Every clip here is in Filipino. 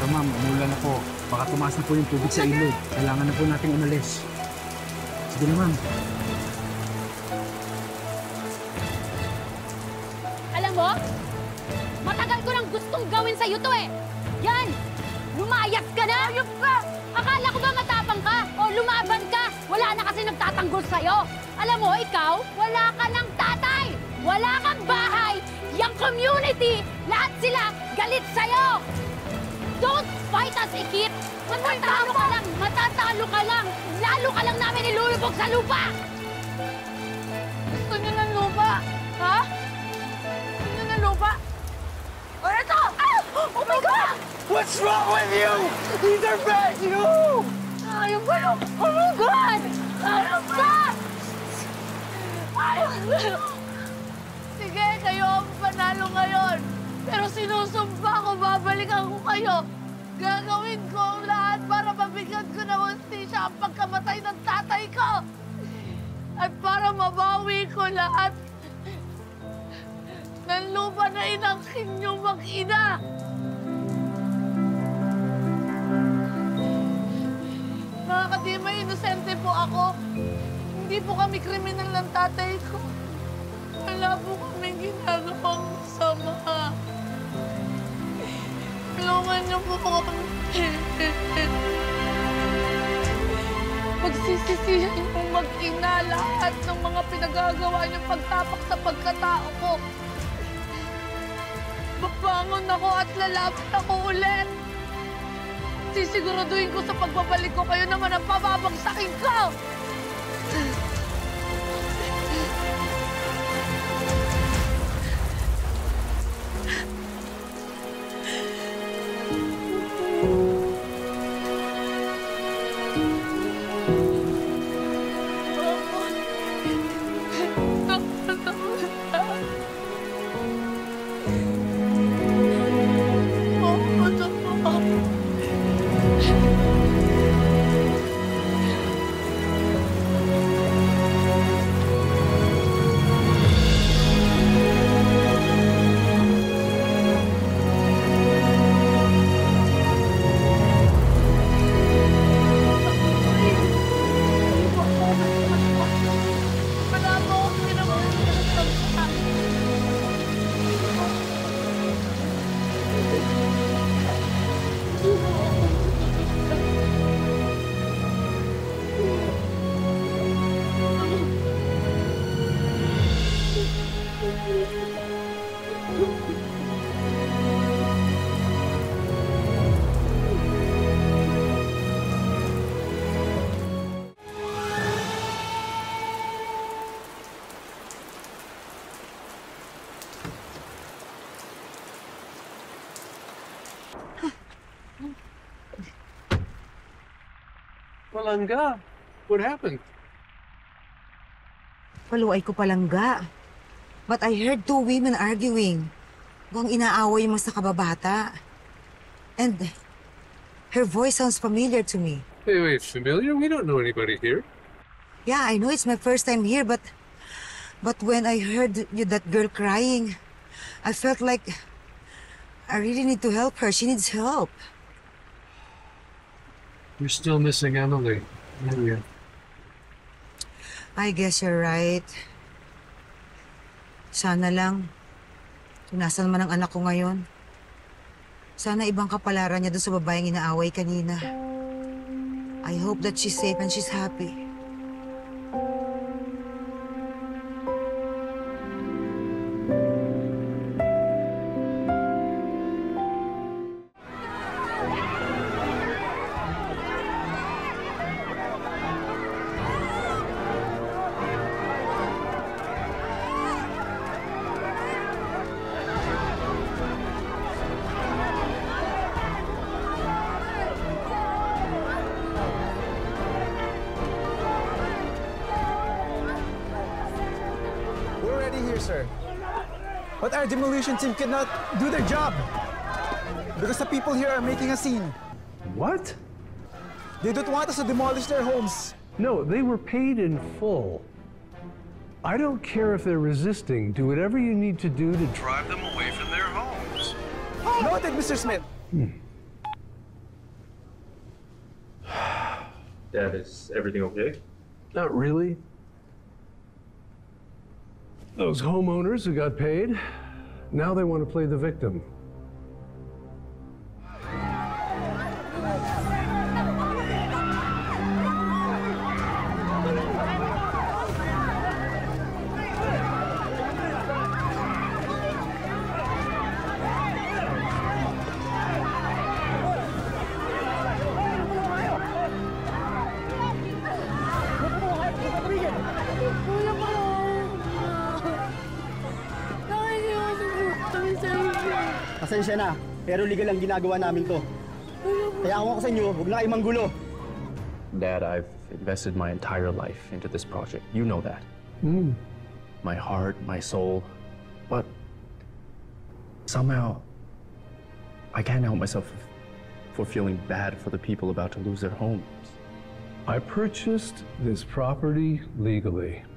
ma'am, umulan na po. Baka tumaas na po yung tubig sa ilog. Kailangan na po nating umalis. Sige na, ma'am. Alam mo, matagal ko nang gustong gawin sa'yo to eh. Yan! Lumayas ka na! Ayop ka! Akala ko ba matapang ka o lumaban ka? Wala na kasi nagtatanggol sa'yo. Alam mo, ikaw, wala ka ng tatay! Wala kang bahay! Yang community, lahat sila galit sa'yo! Don't fight us, Ikit! Matatalo ka lang! Matatalo ka lang! Lalo ka lang namin ilulubog sa lupa! Gusto niyo ng lupa? Ha? Gusto niyo ng lupa? O ito! Oh my God! What's wrong with you? These are bad, you! Ayun ba yun? Oh my God! Ayun ba? Ayun ba? Sige, kayo ang panalo ngayon. Pero sinusumpa ko, babalikan ko kayo. Gagawin ko ang lahat para mabigyan ko ng hustisya ang pagkamatay ng tatay ko. At para mabawi ko lahat ng lupa na inangkin niyo mag-ina. Mga kadima, inosente po ako. Hindi po kami kriminal ng tatay ko. Wala po kaming ginagawang masama. Tulungan niyo po kami. Pagsisisihan niyong mag-ina lahat ng mga pinagagawa niyong pagtapak sa pagkatao ko. Babangon ako at lalapit ako ulit. Sisiguraduhin ko sa pagbabalik ko kayo naman ang pababagsakin ko! Palangga, what happened? Paluay ko palangga. But I heard two women arguing. Mukhang inaaway yung mas nakababata. And her voice sounds familiar to me. Wait, familiar? We don't know anybody here. Yeah, I know it's my first time here, but when I heard that girl crying, I felt like I really need to help her. She needs help. You're still missing Emily. Yeah. I guess you're right. Sana lang, kung nasan man ang anak ko ngayon, sana ibang kapalaran niya doon sa babaeng inaaway kanina. I hope that she's safe and she's happy. Sir. But our demolition team cannot do their job because the people here are making a scene. What? They don't want us to demolish their homes. No, they were paid in full. I don't care if they're resisting. Do whatever you need to do to drive them away from their homes. Noted, Mr. Smith. Dad, is everything okay? Not really. Those homeowners who got paid, now they want to play the victim. Pasensya na, pero legal ang ginagawa namin to. Kaya ako sa inyo, huwag na kayo manggulo. Dad, I've invested my entire life into this project. You know that. My heart, my soul. But somehow, I can't help myself for feeling bad for the people about to lose their homes. I purchased this property legally.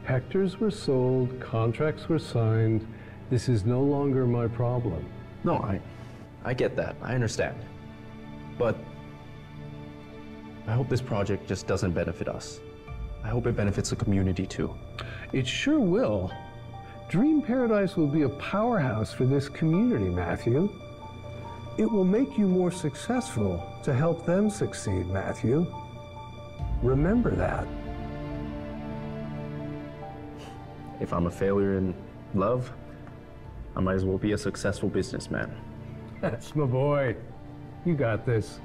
Hectares were sold, contracts were signed. This is no longer my problem. No, I get that. I understand. But I hope this project just doesn't benefit us. I hope it benefits the community too. It sure will. Dream Paradise will be a powerhouse for this community, Matthew. It will make you more successful to help them succeed, Matthew. Remember that. If I'm a failure in love, I might as well be a successful businessman. That's my boy. You got this.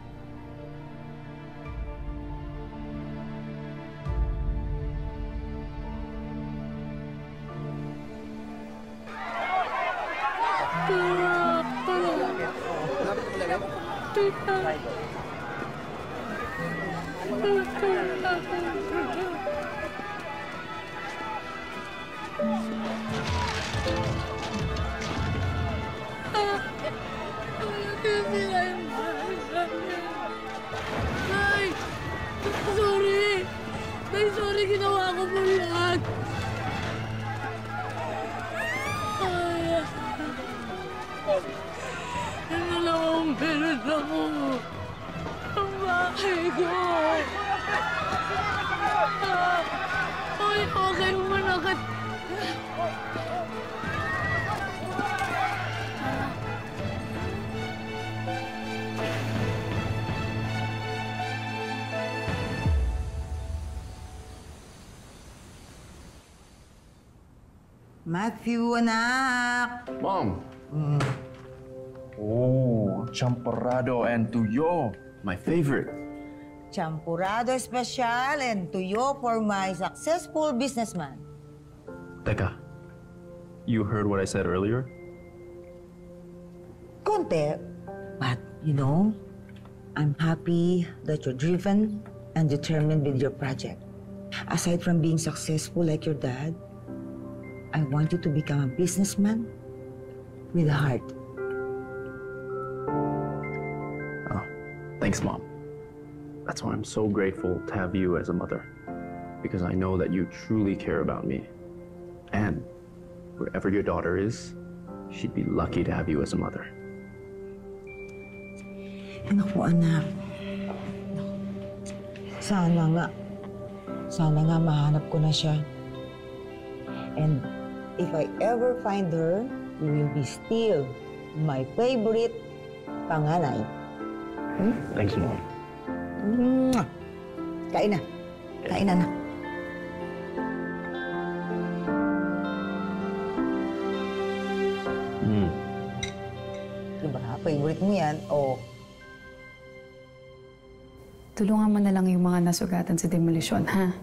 Nay! Sorry! Nay, sorry, ginawa ko po lahat. Ay, yan na lang ang meron ako. Ang bahay ko. Ay, okay mo manakit. Matthew, anak! Mom! Oh, champurrado and tuyo. My favorite. Champurrado Especial and tuyo for my successful businessman. Teka, you heard what I said earlier? Konti. But, you know, I'm happy that you're driven and determined with your project. Aside from being successful like your dad, I want you to become a businessman with a heart. Oh, thanks, Mom. That's why I'm so grateful to have you as a mother. Because I know that you truly care about me. And wherever your daughter is, she'd be lucky to have you as a mother. Naku, anak. Sana nga mahanap ko na siya. And if I ever find her, you will be still my favorite panganay. Thanks, Mom. Mwah! Kain na. Kain na, anak. Diba, favorite mo yan? Oh. Tulungan mo na lang yung mga nasugatan sa demolisyon, ha?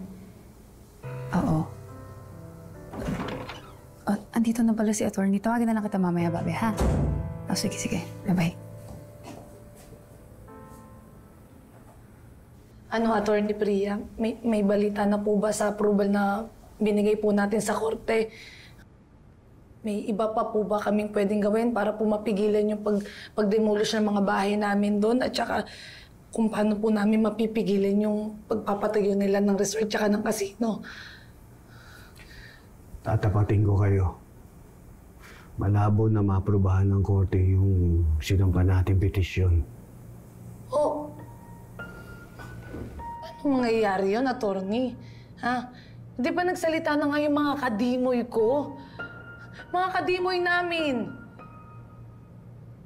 Oo. Oh, andito na pala si attorney. Tawagin na lang kita mamaya, babe, ha? Oh, sige, sige. Bye-bye. Ano, Attorney Priya, may balita na po ba sa approval na binigay po natin sa korte? May iba pa po ba kaming pwedeng gawin para po mapigilan yung pag-demolish ng mga bahay namin doon? At saka kung paano po namin mapipigilan yung pagpapatayo nila ng resort tsaka ng casino? Tatapatin ko kayo. Malabo na maaprubahan ng korte yung sinampa nating petisyon. Oh, Kung mangyayari yun, attorney, ha? Hindi ba nagsalita na nga yung mga kadimoy ko? Mga kadimoy namin.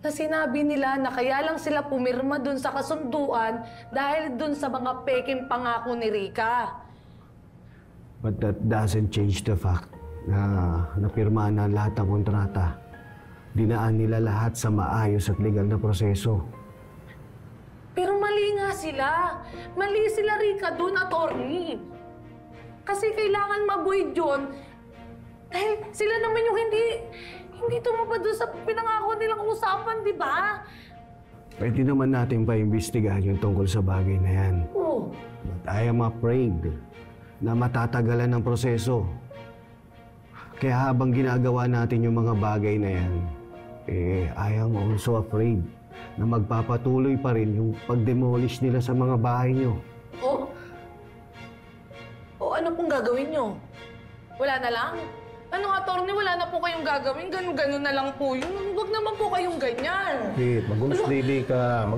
Na sinabi nila na kaya lang sila pumirma dun sa kasunduan dahil dun sa mga peking pangako ni Rika. But that doesn't change the fact na napirma na lahat ng kontrata. Dinaan nila lahat sa maayos at legal na proseso. Pero mali nga sila. Mali sila, Rika, dun, attorney. Kasi kailangan ma-void yun dahil sila naman yung hindi tumupad doon sa pinangako nilang usapan, di ba? Pwede naman natin pa-imbestigahan yung tungkol sa bagay na yan. Oo. But I am afraid na matatagalan ng proseso. Kaya habang ginagawa natin yung mga bagay na yan, I am also afraid na magpapatuloy pa rin yung pag-demolish nila sa mga bahay nyo. O ano pong gagawin nyo? Wala na lang? Ano, attorney, wala na po kayong gagawin? Ganun-ganun na lang po yun. Huwag naman po kayong ganyan. Wait, mag-unsdili ka.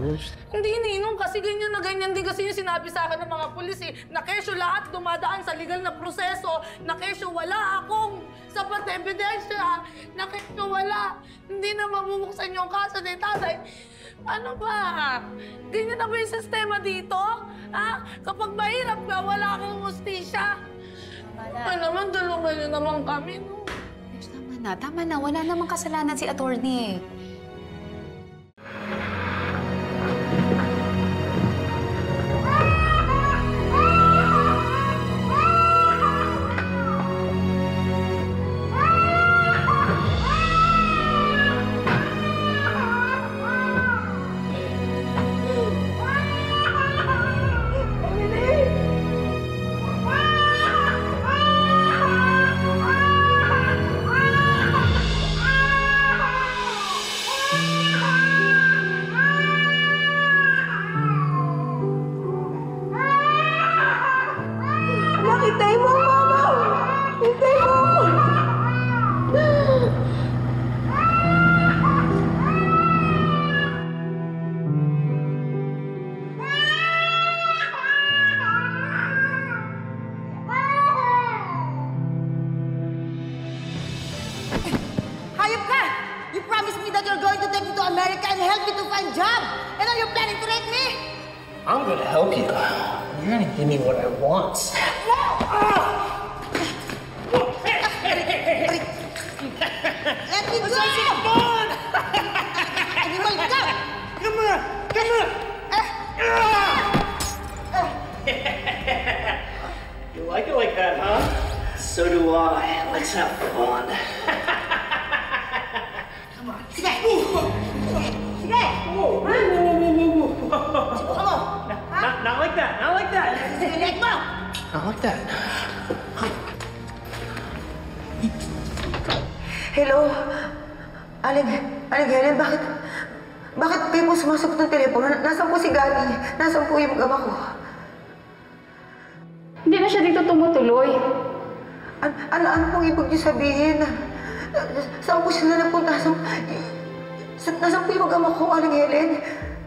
Hindi, Ninong, kasi ganyan na ganyan din kasi yung sinabi sa akin ng mga pulis eh. Na kesyo lahat dumadaan sa legal na proseso. Na kesyo wala akong sapat na ebidensya. Na kesyo wala. Hindi na mabubuksan yung kaso ni tatay. Ano ba? Ganyan na ba yung sistema dito? Ha? Kapag mahirap ka, wala kang hustisya. Ano naman, tulungan niyo naman kami, no? Tama na. Wala namang kasalanan si attorney. Hintay mo, Mama! Hintay mo! Hayop ka! You promised me that you're going to take me to America and help me to find a job! And now you're planning to rape me? I'm gonna help you. You're gonna give me what I want. Let me go! Animal ka! Come on! Come on! You like it like that, huh? So do I. Let's have fun. Come on. Sige! Sige! Whoa! Subukan mo! Not like that. Not like that. Sige, leg mo! Not like that. Hello? Aling Helen, bakit kayo po sumasagot ng telepono? Nasaan po si Gani? Nasaan po yung mag-ama ko? Hindi na siya dito tumutuloy. Ano pong ibig niyo sabihin? Saan po sila napunta? Nasaan po yung mag-ama ko, Aling Helen?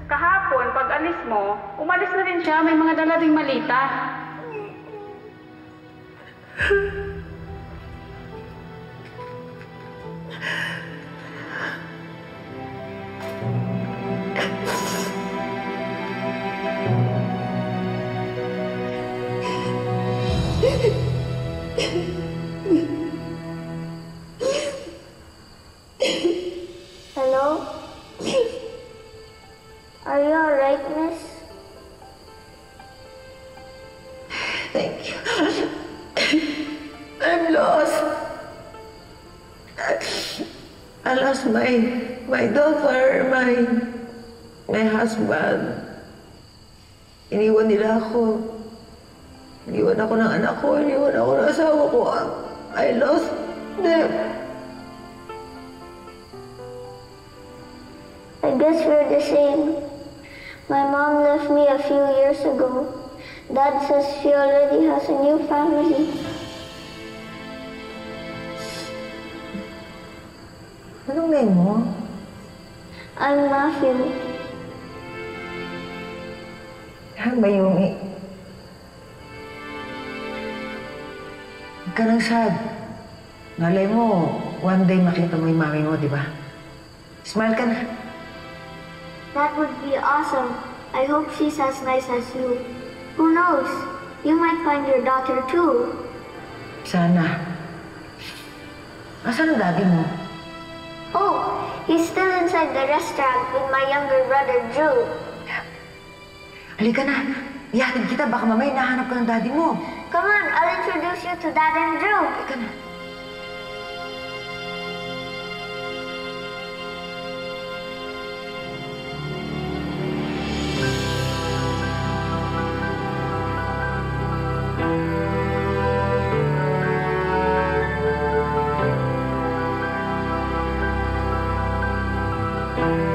Kahapon, pag alis mo, umalis na rin siya. May mga dala ring malita. Hello? Are you alright, miss? Thank you. I'm lost. I lost my daughter, my husband. Iniwan nila ako. Iniwan ako ng anak ko. Iniwan ako ng asawa ko. I lost them. I guess we're the same. My mom left me a few years ago. Dad says she already has a new family. Anong name mo? I'm Matthew. Yan ba, Yumi? Huwag ka nang sad. Nalay mo, one day makita mo yung mami mo, di ba? Smile ka na. That would be awesome. I hope she's as nice as you. Who knows? You might find your daughter too. Sana. Asan ang daddy mo? Oh, he's still inside the restaurant with my younger brother, Drew. Halika na. Ihatid kita. Baka mamaya nahanap ka ng daddy mo. Come on, I'll introduce you to Dad and Drew. Halika na. Thank you.